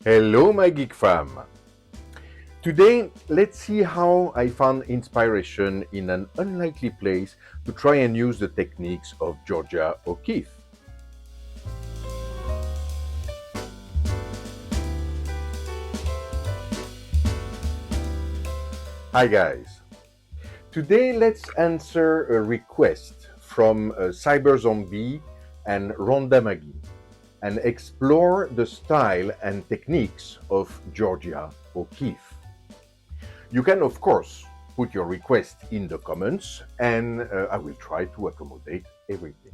Hello, my geek fam. Today, let's see how I found inspiration in an unlikely place to try and use the techniques of Georgia O'Keeffe. Hi, guys. Today, let's answer a request from Cyber Zombie and Rhonda Maggie and explore the style and techniques of Georgia O'Keeffe. You can, of course, put your request in the comments and I will try to accommodate everything.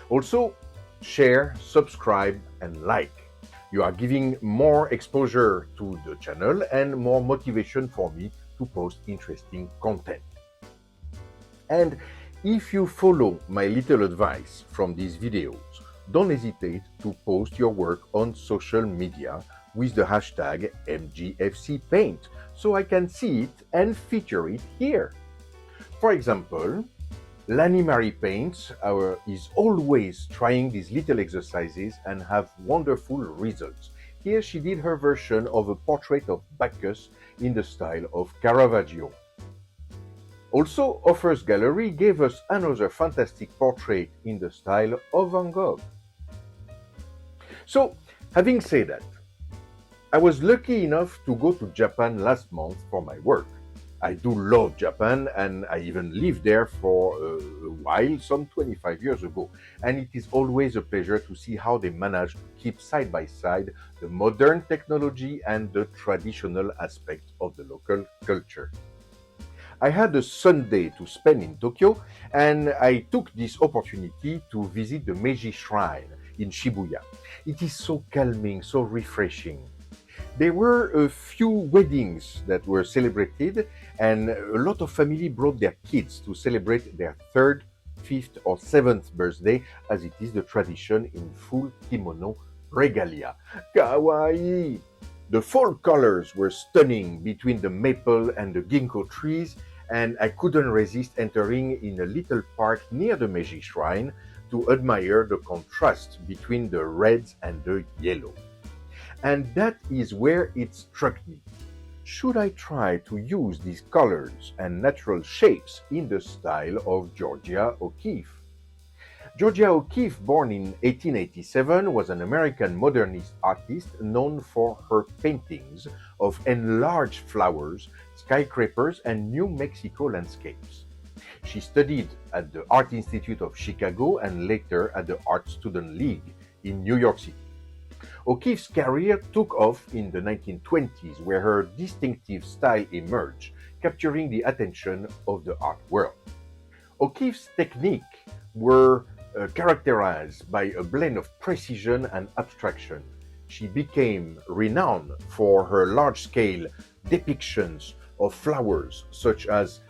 Also, share, subscribe, and like. You are giving more exposure to the channel and more motivation for me to post interesting content. And if you follow my little advice from these videos, don't hesitate to post your work on social media with the hashtag MGFCPaint so I can see it and feature it here. For example, Lani Marie Paints is always trying these little exercises and have wonderful results. Here she did her version of a portrait of Bacchus in the style of Caravaggio. Also, Offers Gallery gave us another fantastic portrait in the style of Van Gogh. So, having said that, I was lucky enough to go to Japan last month for my work. I do love Japan and I even lived there for a while, some 25 years ago. And it is always a pleasure to see how they manage to keep side by side the modern technology and the traditional aspect of the local culture. I had a Sunday to spend in Tokyo and I took this opportunity to visit the Meiji Shrine in Shibuya. It is so calming, so refreshing. There were a few weddings that were celebrated, and a lot of family brought their kids to celebrate their third, fifth, or seventh birthday, as it is the tradition in full kimono regalia. Kawaii! The fall colors were stunning between the maple and the ginkgo trees, and I couldn't resist entering in a little park near the Meiji Shrine to admire the contrast between the reds and the yellow. And that is where it struck me. Should I try to use these colors and natural shapes in the style of Georgia O'Keeffe? Georgia O'Keeffe, born in 1887, was an American modernist artist known for her paintings of enlarged flowers, skyscrapers, and New Mexico landscapes. She studied at the Art Institute of Chicago and later at the Art Student League in New York City. O'Keeffe's career took off in the 1920s, where her distinctive style emerged, capturing the attention of the art world. O'Keeffe's techniques were characterized by a blend of precision and abstraction. She became renowned for her large-scale depictions of flowers, such as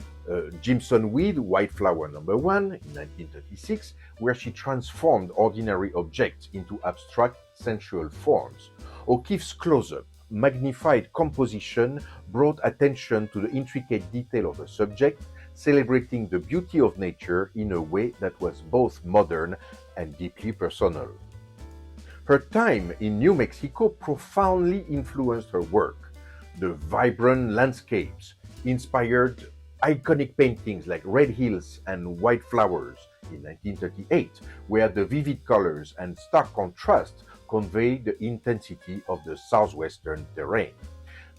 Jimson Weed White Flower No. 1 in 1936, where she transformed ordinary objects into abstract sensual forms. O'Keeffe's close-up, magnified composition brought attention to the intricate detail of the subject, celebrating the beauty of nature in a way that was both modern and deeply personal. Her time in New Mexico profoundly influenced her work. The vibrant landscapes inspired iconic paintings like Red Hills and White Flowers in 1938, where the vivid colors and stark contrast convey the intensity of the southwestern terrain.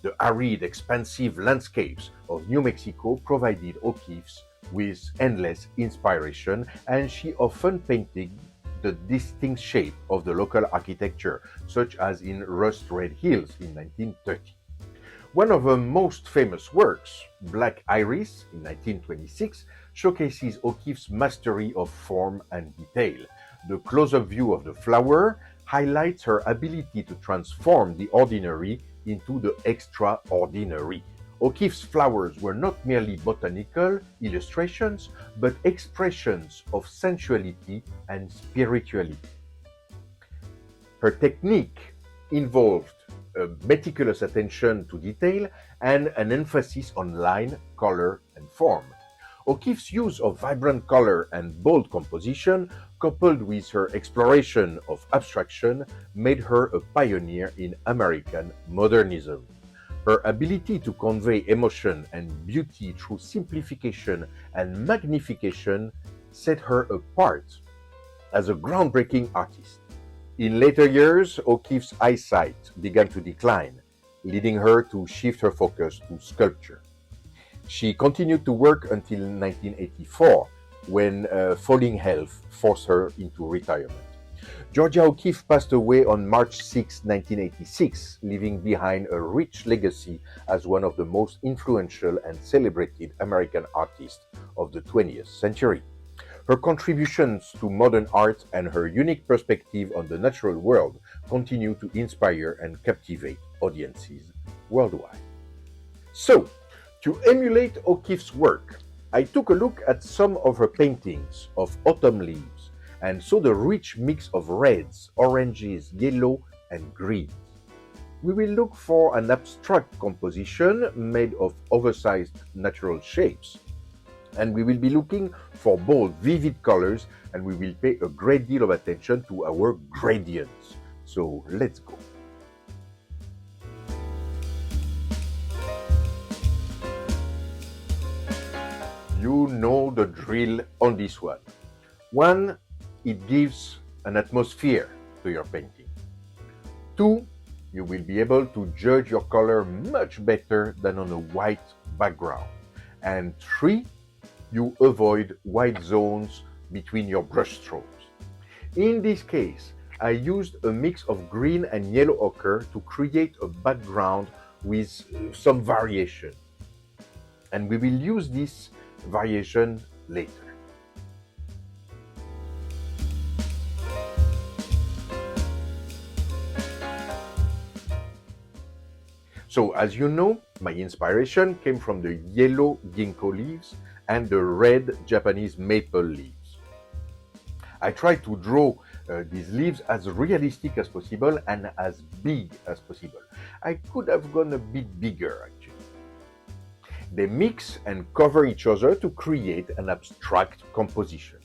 The arid, expansive landscapes of New Mexico provided O'Keeffe with endless inspiration, and she often painted the distinct shape of the local architecture, such as in Rust Red Hills in 1930. One of her most famous works, Black Iris in 1926, showcases O'Keeffe's mastery of form and detail. The close-up view of the flower highlights her ability to transform the ordinary into the extraordinary. O'Keeffe's flowers were not merely botanical illustrations, but expressions of sensuality and spirituality. Her technique involved a meticulous attention to detail and an emphasis on line, color, and form. O'Keeffe's use of vibrant color and bold composition, coupled with her exploration of abstraction, made her a pioneer in American modernism. Her ability to convey emotion and beauty through simplification and magnification set her apart as a groundbreaking artist. In later years, O'Keeffe's eyesight began to decline, leading her to shift her focus to sculpture. She continued to work until 1984, when failing health forced her into retirement. Georgia O'Keeffe passed away on March 6, 1986, leaving behind a rich legacy as one of the most influential and celebrated American artists of the 20th century. Her contributions to modern art and her unique perspective on the natural world continue to inspire and captivate audiences worldwide. So, to emulate O'Keeffe's work, I took a look at some of her paintings of autumn leaves and saw the rich mix of reds, oranges, yellow, and greens. We will look for an abstract composition made of oversized natural shapes. And we will be looking for bold, vivid colors, and we will pay a great deal of attention to our gradients. So let's go. You know the drill on this one. One, it gives an atmosphere to your painting. Two, you will be able to judge your color much better than on a white background. And three, you avoid white zones between your brush strokes. In this case, I used a mix of green and yellow ochre to create a background with some variation. And we will use this variation later. So, as you know, my inspiration came from the yellow ginkgo leaves and the red Japanese maple leaves. I tried to draw these leaves as realistic as possible and as big as possible. I could have gone a bit bigger actually. They mix and cover each other to create an abstract composition.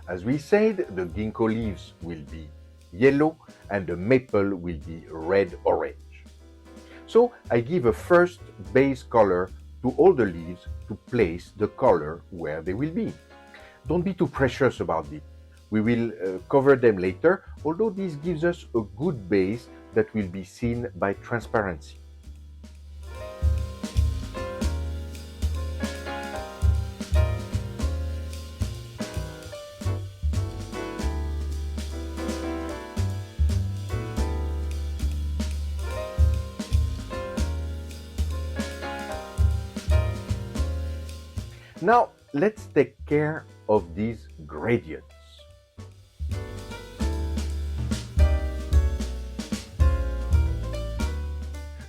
As we said, the ginkgo leaves will be yellow and the maple will be red-orange. So I give a first base color to all the leaves to place the color where they will be. Don't be too precious about it. We will cover them later, although this gives us a good base that will be seen by transparency. Now, let's take care of these gradients.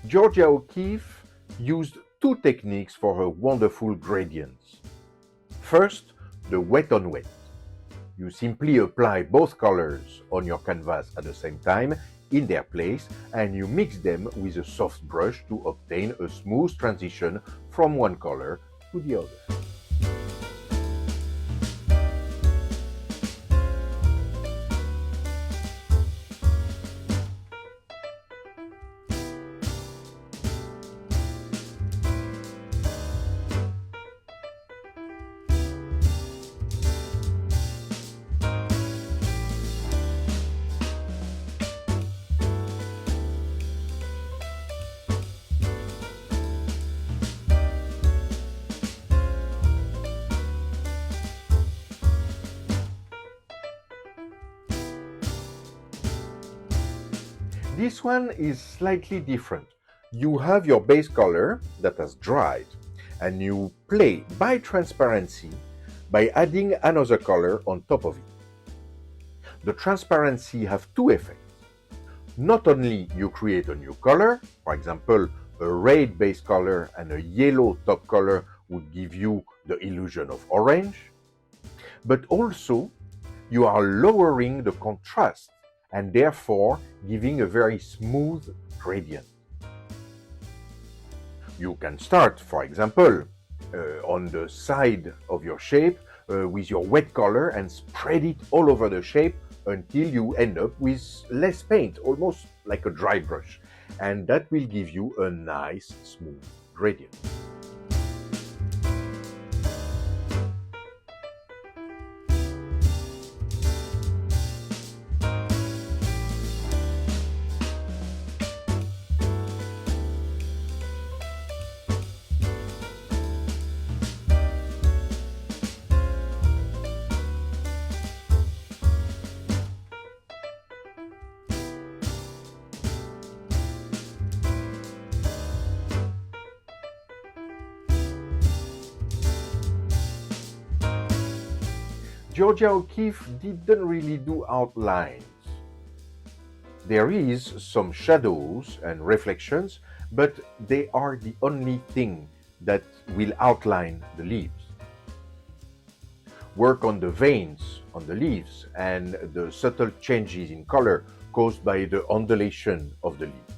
Georgia O'Keeffe used two techniques for her wonderful gradients. First, the wet on wet. You simply apply both colors on your canvas at the same time in their place and you mix them with a soft brush to obtain a smooth transition from one color to the other. This one is slightly different. You have your base color that has dried and you play by transparency by adding another color on top of it. The transparency have two effects. Not only you create a new color, for example, a red base color and a yellow top color would give you the illusion of orange, but also you are lowering the contrast and therefore giving a very smooth gradient. You can start, for example, on the side of your shape with your wet color and spread it all over the shape until you end up with less paint, almost like a dry brush. And that will give you a nice, smooth gradient. Georgia O'Keeffe didn't really do outlines. There is some shadows and reflections, but they are the only thing that will outline the leaves. Work on the veins on the leaves and the subtle changes in color caused by the undulation of the leaves.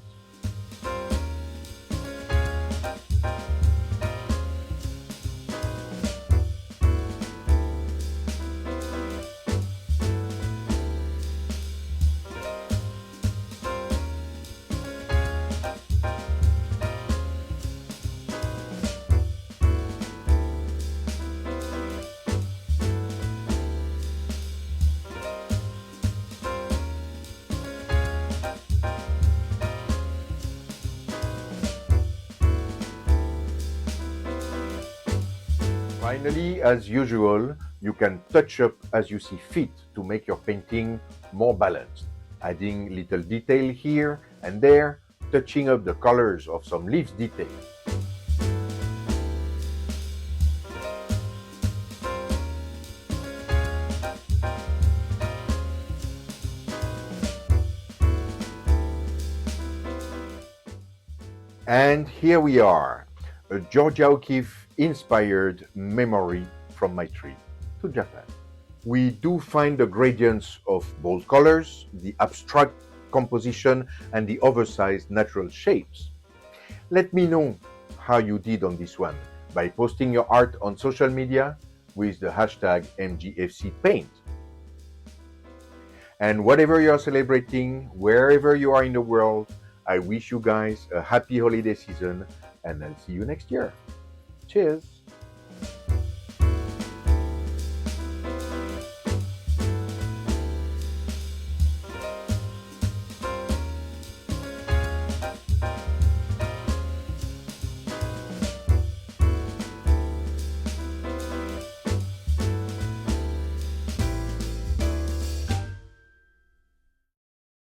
Finally, as usual, you can touch up as you see fit to make your painting more balanced, adding little detail here and there, touching up the colors of some leaves detail. And here we are, a Georgia O'Keeffe inspired memory from my trip to Japan. We do find the gradients of bold colors, the abstract composition, and the oversized natural shapes. Let me know how you did on this one by posting your art on social media with the hashtag MGFCPaint. And whatever you are celebrating, wherever you are in the world, I wish you guys a happy holiday season and I'll see you next year. Cheers!